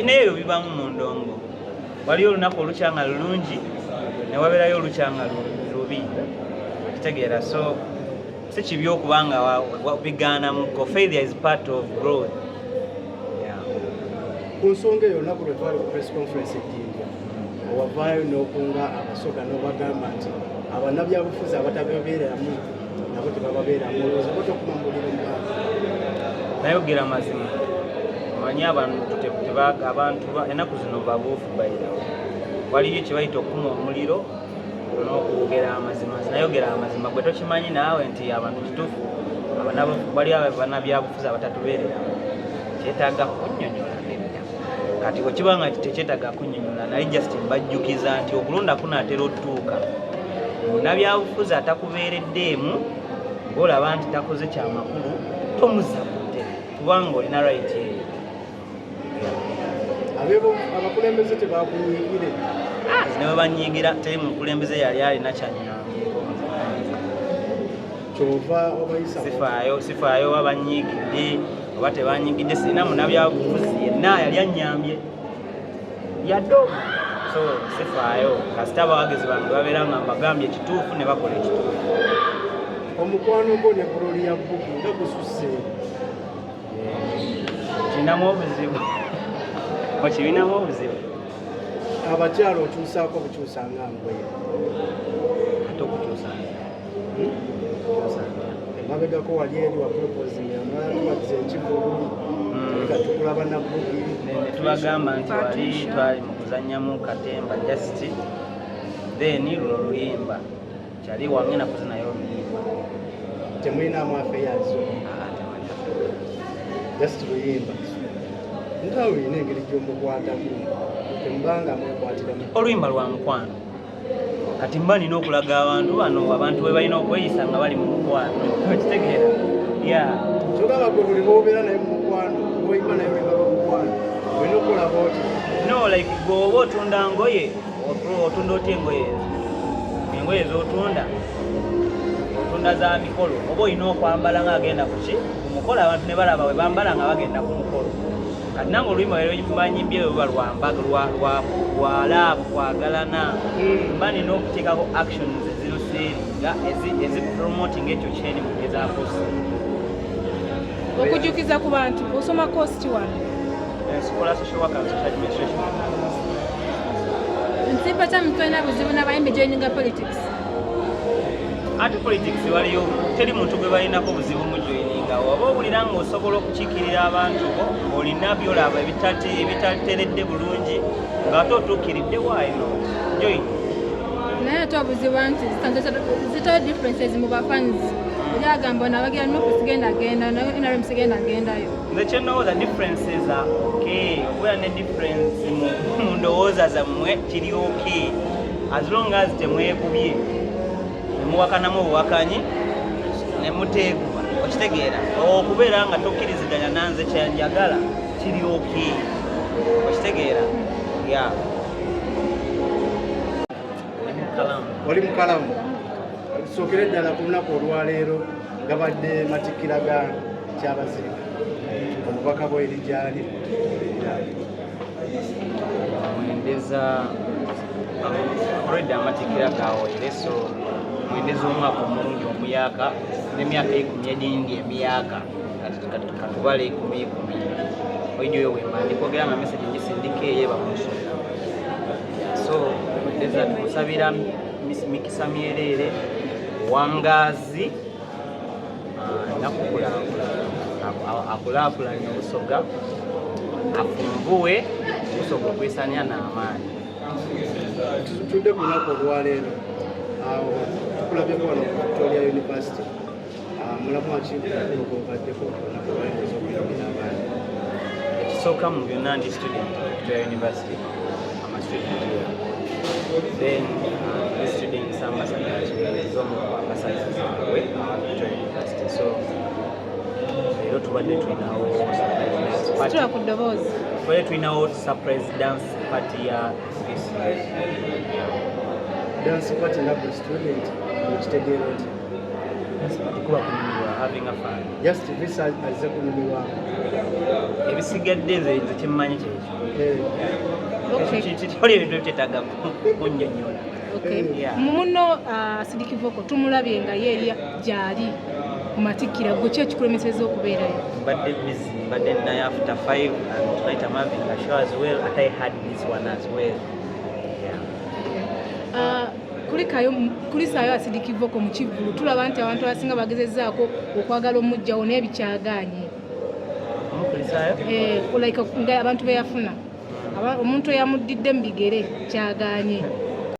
neyo bibamu mu ndongo. Waliyo olunaku olukyanga lulungi ne wabeerayo olukyanga lubi. Kitegeera, so si kibi okubanga bigaanamuko. Failure is part of growth. Ku nsonga eyo olunaku lwe twali ku press conference ejjinja owavaayo n'okunga abasoga n'obagamba nti abannabyabufuzi abatababeeramu nabo tebababeeramu olowooza bota okumambulira omubaazi. Nayogera mazima. Omanyi abantu ennaku zino babuufu bayirawo. Waliyo kye bayita okukuma omuliro n'okwogera amazima. Nayogera amazima gwe tokimanyi naawe nti abantu kituufu wali abannabyabufuzi abatatubeereramu. Kyetaaga kunnyonnyola nedda. Kati bwe kiba nga tekyetaaga kunnyonnyola naye just mbajjukiza nti okulonda kunaatera otutuuka. Munnabyabufuzi atakubeereddeemu ng'olaba nti takoze kyamakulu tomuzza ku ntebe kubanga olina right eyo. Abakulembeze tebakunyiigire. Ne bwe banyiigira teri mukulembeze yali alina kyanyambye. Kyova obayisa sifaayo oba banyiigidde oba tebanyiigidde. Sirina munnabyabufuzi yenna yali annyambye yadde. So sifaayo kasita abawagezi bange babeera nga mbagambye ekituufu ne bakola ekituufu. Omukwano gwo ne buloli ya bbuku nga gususse. Kinamu obuzibu. Okibinamu obuzibu. Abakyala okyusaako bukyusa nga ngoye. Ate okukyusanga. Emabegako wali eri waproposinga amatuwadde ekivulu nga tukulaba na bbuki. Ne tubagamba nti wali twali mu kuzannyamu katemba just then luno luyimba. Kyali wange nakuze naye oluyimba. Temulinamu affairs. Just luyimba. Ntawe olina engeri gy'omukwatamu temubanga mwekwatiramu. Oluyimba lwa mukwano. Kati mba nina okulaga abantu bwe balina okweyisa nga bali mu mukwano. Okitegeera? Kyogamba gwe buli bw'obeera naye mu mukwano bw'oyimba naye oluyimba lw'omukwano olina okulaba oti. No, like bw'oba otunda ngoye otunda otya engoye ezo? Engoye z'otunda otunda za mikolo oba olina okwambala ng'agenda ku mukolo abantu ne balaba bwe bambala nga bagenda ku mukolo. Kati nange oluyimba banyimbye luba lwambaga lwa laavu kwagalana. Mba nina okuteekako actions eziruseeri nga ezipromoting ekyo kyeni ezaakoze. Okujjukiza ku bantu osoma course ki wano? Nkola social work and social administration. Nsimba kyamu tolina buzibu n'abayimbi joininga politics? Ate politics waliyo teri muntu gwe balinako buzibu mu joininga. Oba owulira ng'osobola okukiikirira abantu bo olina byolaba ebitateredde bulungi ng'ate otuukiridde waayo join. Naye ate obuzibu nti zitalo differences mu bafans. Agamba nabagira nupu sigenda genda NRM sigenda gendayo. Nze kyenowooza differences are okay. Okubeera ne difference mu ndowooza zammwe kiri okay as long as temwekubye nemuwakanamu obuwakanyi ne muteekuba. Okitegeera okubeera nga tokkiriziganya nanze kyanjagala kiri okay. Okitegeera? Oli mukalamu sookera eddala ku lunaku olwaleero gabadde matikkira ga Kyabazimba omubaka bw'eri gyali mwendeza already amatikkira gawoire, so mwendeza omwaka omulungi omuyaka n'emyaka 10 egindi emyaka katubale 10 oijoyo wemandi kwogera nga message ngisindika eyeba muso. So mwendeza tumusabira mikisa myerere wangazi akulakulanye obusoga afunguwe busoga okwesanya n'amaanyi. Tutudde ku lunaku olwaleero awo tukulabyeko wano ku Victoria University mulamu akibaddeko olunaku olwaleero okuyingira abaana. Ekisooka mu byonna ndi student Victoria University. I'm a student here. Then students ambassadors ambassadors we Victoria University. So leero tubadde tulinawo surprise dance party ya this dance party na student ekitegeero nti kuba kunyumirwa having a fun. Just visa azze kunyumirwa. Ebisigadde nze kimmanyi kyekyo. Okay. Kitoli ebintu byetaaga kunnyonnyola. Okay. Yeah. Muno Sidiki Vocal tumulabye nga ye gyali ku matikkira gwe ki ekikulemeseza okubeerayo? Mbadde busy, mbadde naye after 5 and tonight I'm having a show as well. And I had this one as well. Yeah. Kulisaayo Sidiki Vocal mu Kivvulu tulaba nti abantu abasinga bagezezzaako okwagala omujjawo naye bikyagaanye. Kulisaayo? Like nga abantu be yafuna. Omuntu eyamuddidde mu bigere kyagaanye.